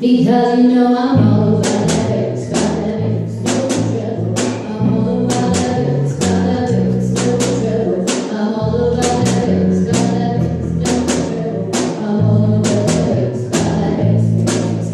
Because you know I'm all about that bass, got that bass, no trouble. I'm all about that bass, got that bass, no trouble. I'm all about that bass, got that bass, no trouble. I'm all about that bass, got that bass,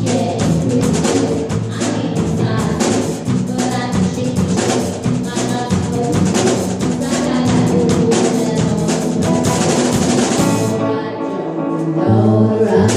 yeah, I can't stop, but I can shake it, I'm not supposed to, I got that ooh, and all right.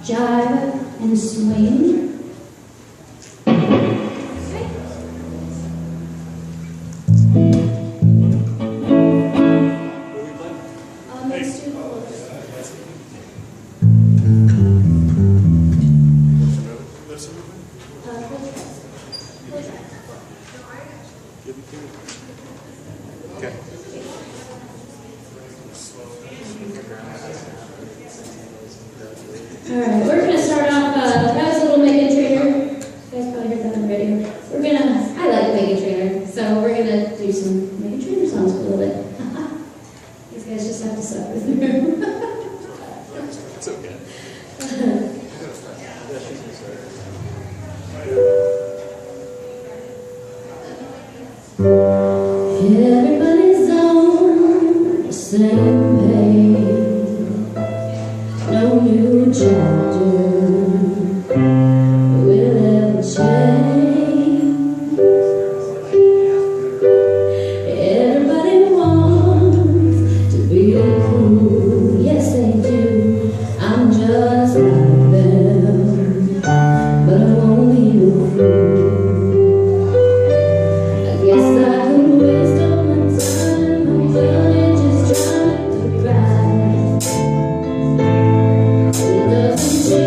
Jive and Swing. Alright, we're going to start off, that was a little Meghan Trainor. You guys probably heard that on the radio. I like Meghan Trainor, so we're going to do some Meghan Trainor songs for a little bit. These guys just have to suck with me. It's okay. Everybody's on the same page. No new chapter will ever change. Everybody wants to be cool, yes they do. I'm just like them, but I won't be no fool. I guess I could waste all my time, but it's just trying to ride. It doesn't change.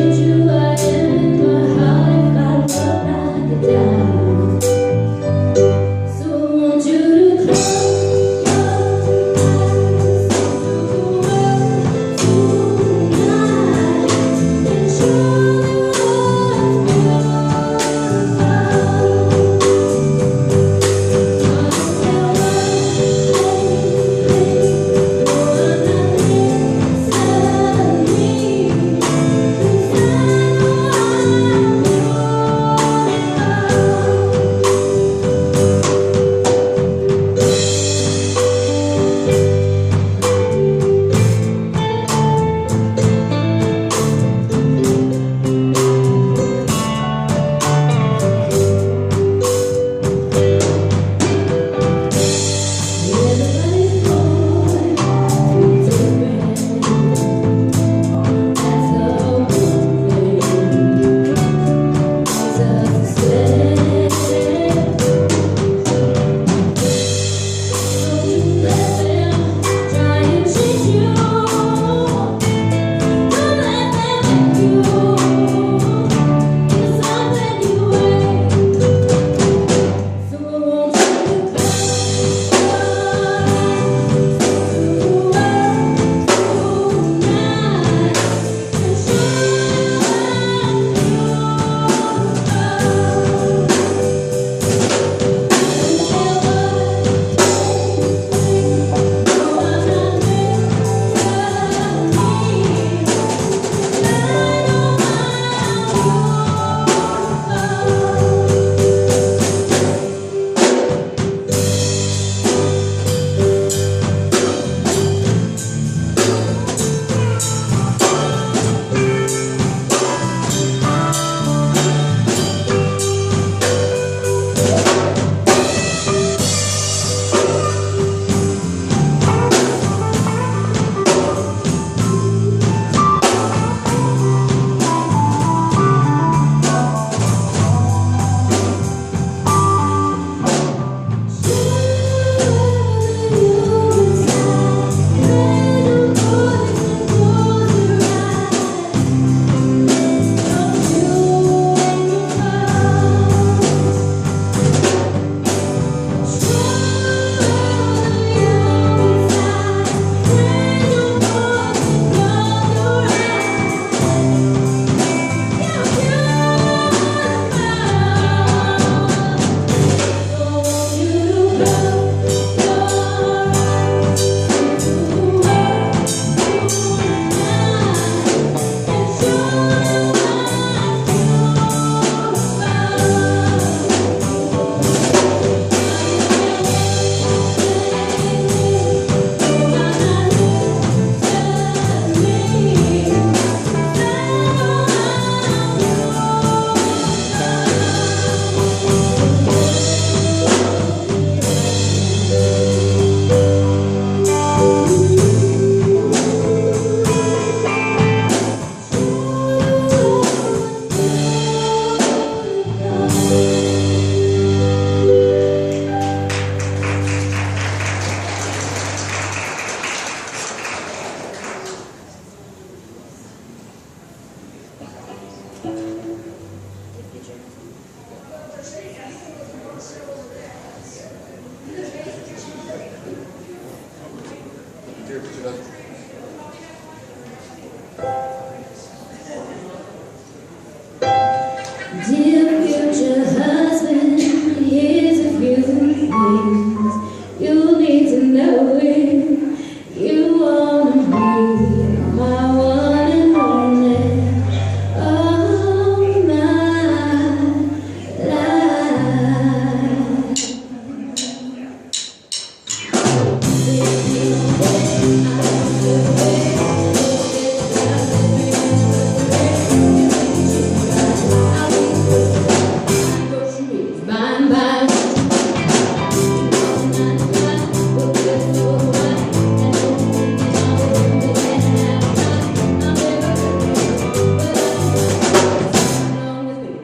Dear, put your head. Dear future husband, here's a few things you need to know if you wanna be my one and only, all my life. Bye bye.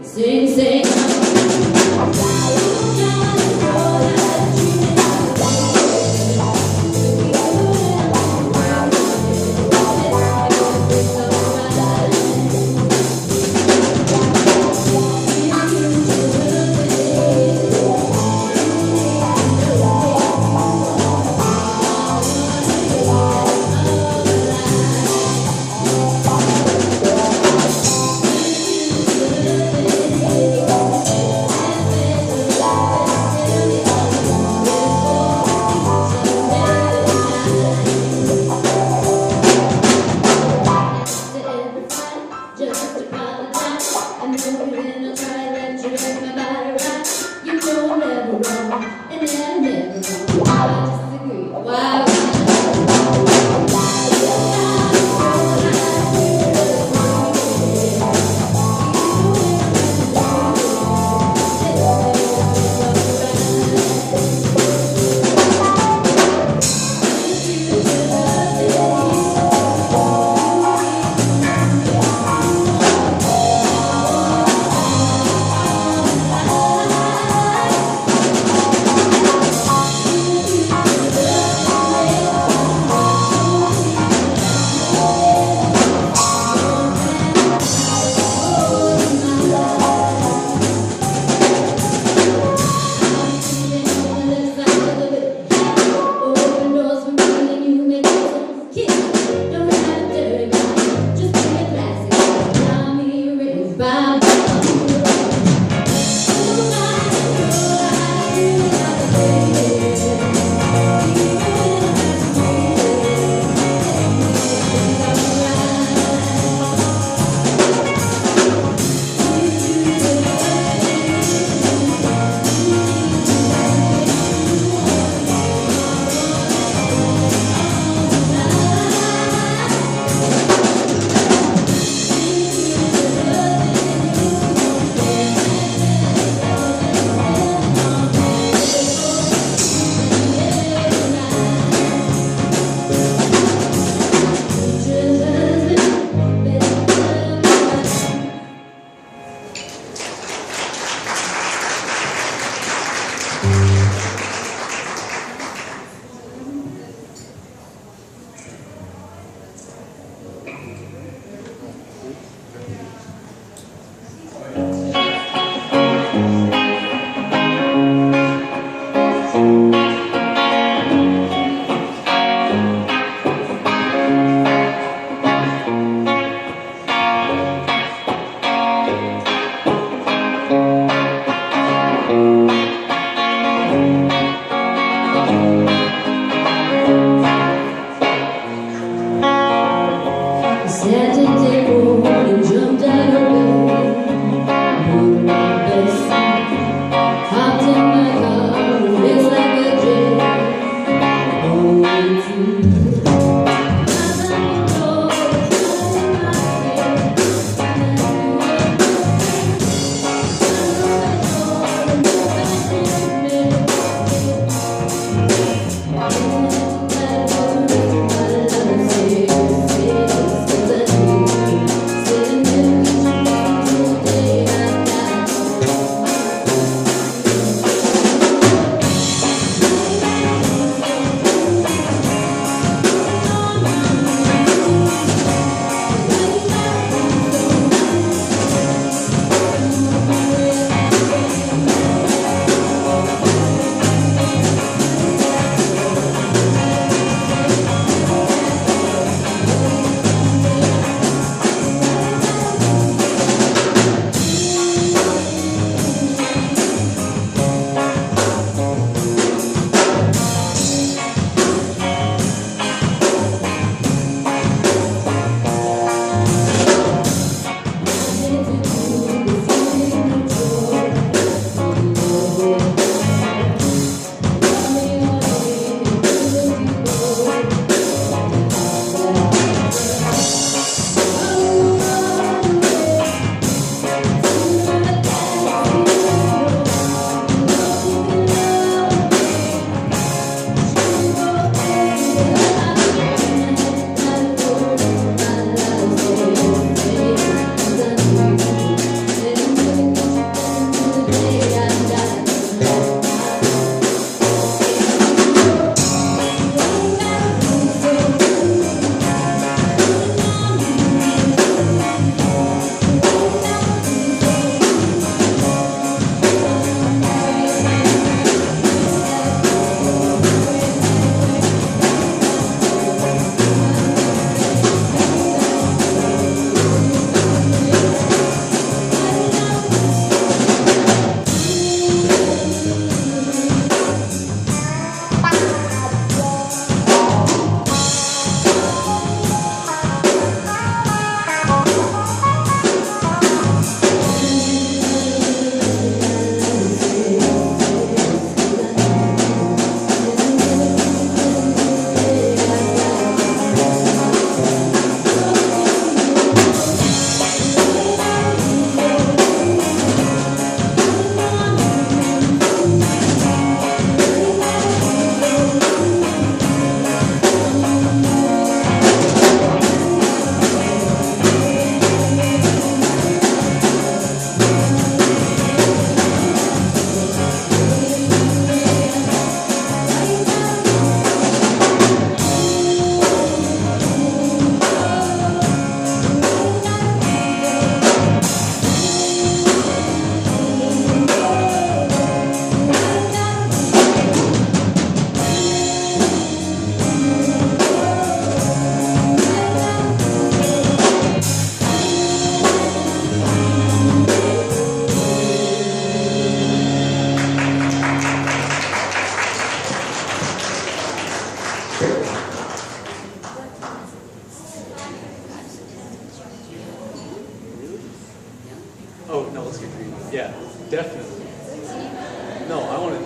Sing, sing. Just apologize. I know you're gonna try that you make my body right. You know I'm never wrong, and I'm never wrong. I disagree. Why? Oh, no, let's get green. Yeah, definitely. No, I want to.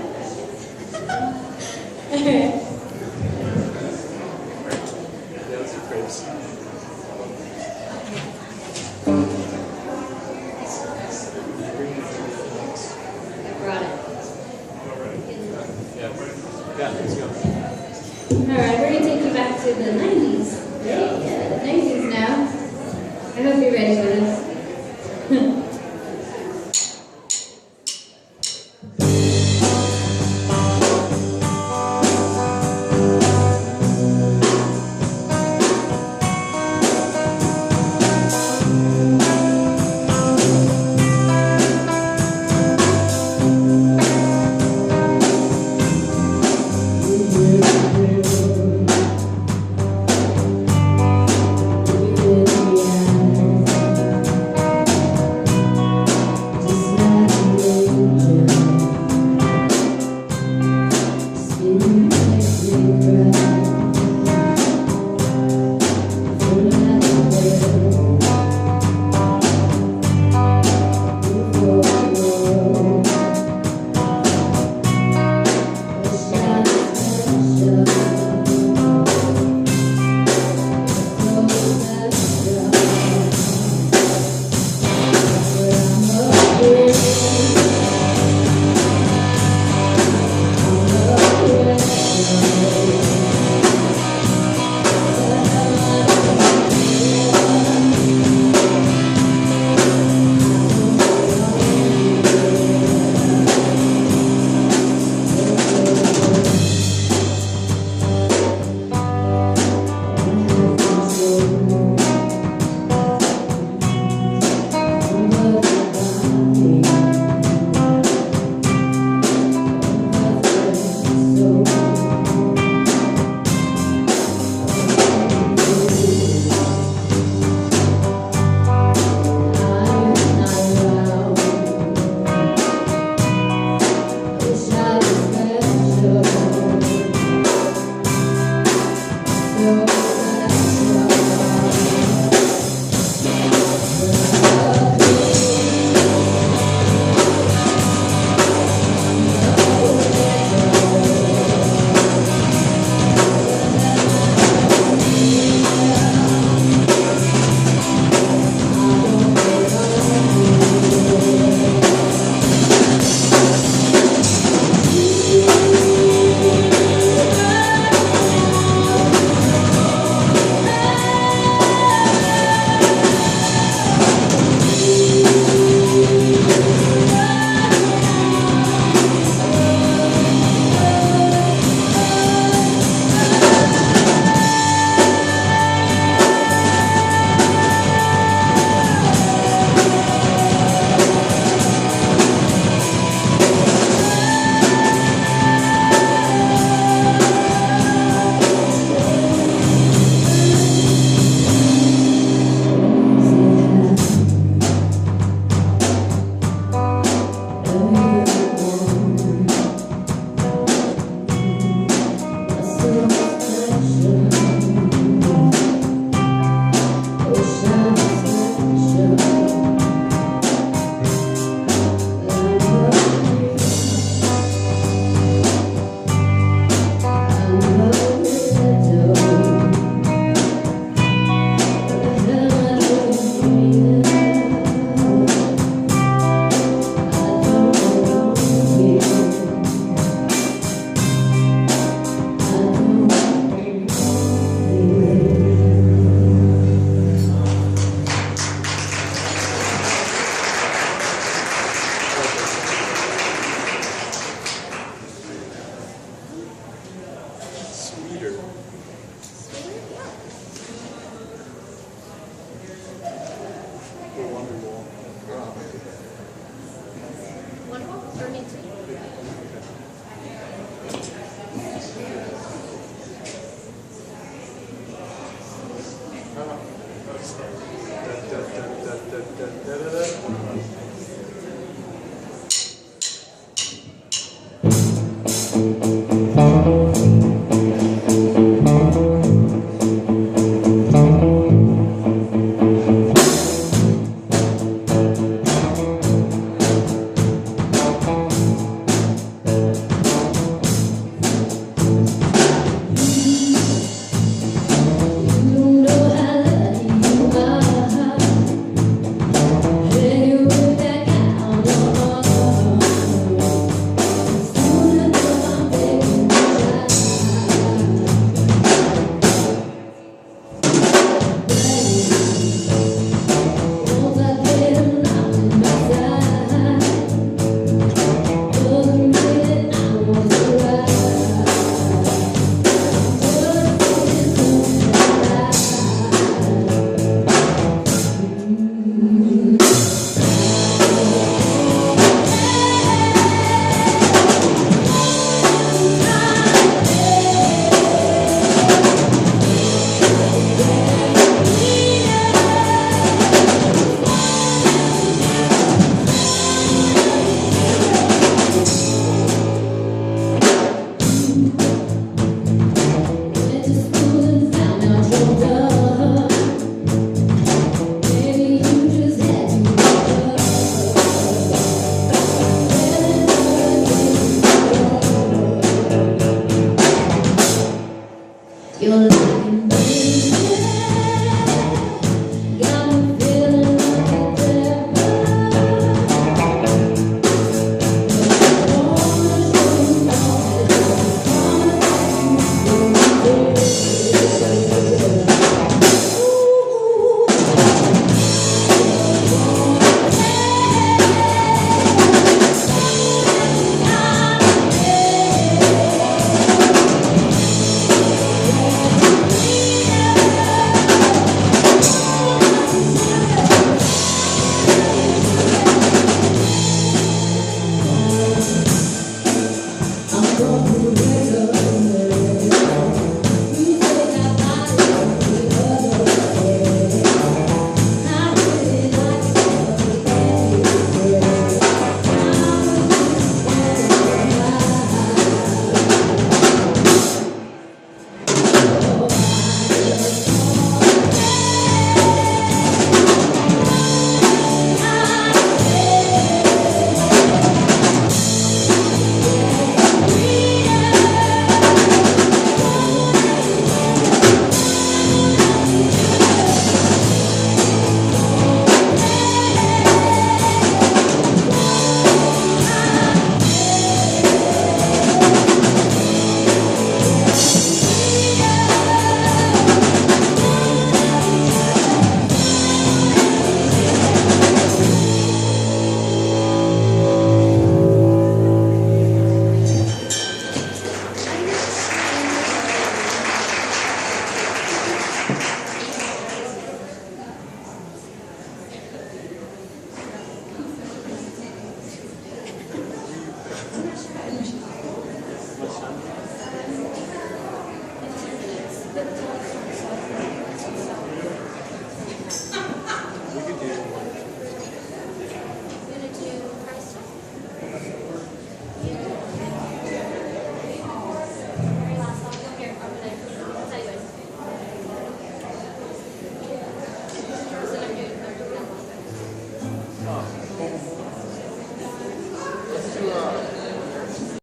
Yeah, let's do grapes. I brought it. Yeah, let's go. Alright, we're going to take you back to the 90s. Right? Yeah, the 90s now. I hope you're ready for this.